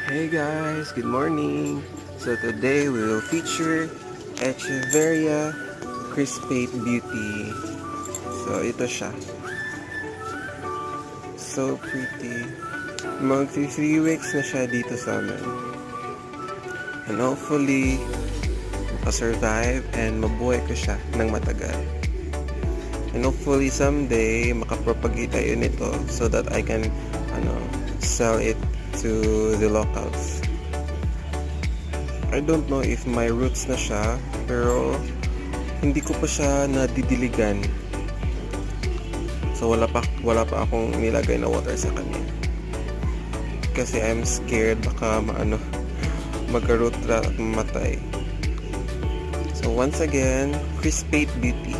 Hey guys, good morning. So today we will feature Echeveria Crispate Beauty. So ito siya. So pretty. Mag 3 weeks na siya dito sa amin. And hopefully, makasurvive and mabuhay ko siya ng matagal. And hopefully someday makapropagate tayo nito so that I can sell it to the locals. I don't know if my roots na siya, pero hindi ko pa siya nadidiligan. So wala pa akong nilagay na water sa kanya. Kasi I'm scared baka magka-root rot at mamatay. So once again, Crispate Beauty.